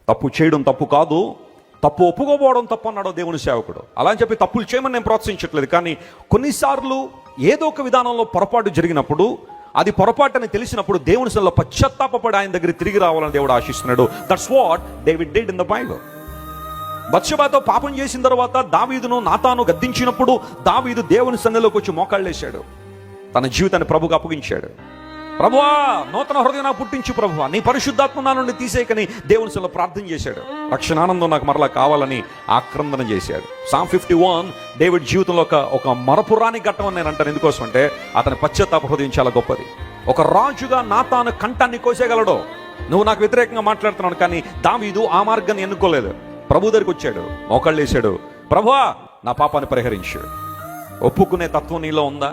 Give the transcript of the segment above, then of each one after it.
తప్పు చేయడం తప్పు కాదు, తప్పు ఒప్పుకోపోవడం తప్పు అన్నాడు దేవుని సేవకుడు. అలా అని చెప్పి తప్పులు చేయమని నేను ప్రోత్సహించట్లేదు, కానీ కొన్నిసార్లు ఏదో ఒక విధానంలో పొరపాటు జరిగినప్పుడు, అది పొరపాటు అని తెలిసినప్పుడు దేవుని సన్నిధిలో పశ్చాత్తాపపడి ఆయన దగ్గర తిరిగి రావాలని దేవుడు ఆశిస్తున్నాడు. That's what David did in the Bible. బత్షెబాతో పాపం చేసిన తర్వాత దావీదును నాతాను గద్దించినప్పుడు దావీదు దేవుని సన్నిధిలోకి వచ్చి మోకాళ్ళేశాడు, తన జీవితాన్ని ప్రభువుకు అప్పగించాడు. ప్రభువా, నూతన హృదయం నాకు పుట్టించు ప్రభువా, నీ పరిశుద్ధాత్మ నా నుండి తీసేయకని దేవుని సన్నిధిలో ప్రార్థన చేశాడు. రక్షణానందం నాకు మరలా కావాలని ఆక్రందన చేశాడు. Psalm 51 డేవిడ్ జీవితంలో ఒక మరపురాని ఘట్టం అని నేను అంటాను. ఎందుకోసం అంటే అతని పశ్చాత్తాప హృదయం చాలా గొప్పది. ఒక రాజుగా నాతాను కంఠాన్ని కోసేయగలడు. నువ్వు నాకు వ్యతిరేకంగా మాట్లాడుతున్నావు, కానీ దావీదు ఆ మార్గాన్ని ఎన్నుకోలేదు. ప్రభు దగ్గరికి వచ్చాడు, మోకాళ్ళు వేశాడు. ప్రభువా, నా పాపాన్ని పరిహరించు. ఒప్పుకునే తత్వం నీలో ఉందా?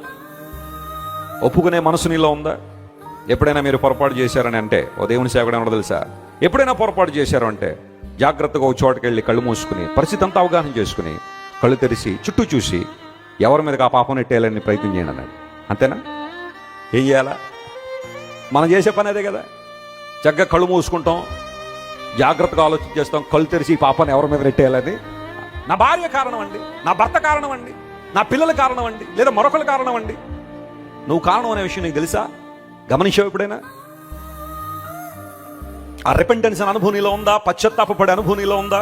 ఒప్పుకునే మనసు నీలో ఉందా? ఎప్పుడైనా మీరు పొరపాటు చేశారని అంటే, ఓ దేవుని సేవకుడు ఏమన్నా తెలుసా, ఎప్పుడైనా పొరపాటు చేశారు అంటే జాగ్రత్తగా ఒక చోటుకి వెళ్ళి కళ్ళు మూసుకుని పరిస్థితి అంతా అవగాహన చేసుకుని కళ్ళు తెరిచి చుట్టూ చూసి ఎవరి మీదకి ఆ పాపం నెట్టేయాలని ప్రయత్నం చేయండి అన్నాడు. అంతేనా? ఏం చేయాలా? మనం చేసే పని అదే కదా. చక్కగా కళ్ళు మూసుకుంటాం, జాగ్రత్తగా ఆలోచన చేస్తాం, కళ్ళు తెరిచి ఈ పాపాన్ని ఎవరి మీద నెట్టేయాలని. నా భార్య కారణం అండి, నా భర్త కారణం అండి, నా పిల్లల కారణం అండి, లేదా మరొకరి కారణం అండి. నువ్వు కారణం అనే విషయం నీకు తెలుసా? గమనించావు ఎప్పుడైనా? ఆ రిపెంటెన్స్ అనే అనుభూతిలో ఉందా? పశ్చాత్తాపపడే అనుభూతిలో ఉందా?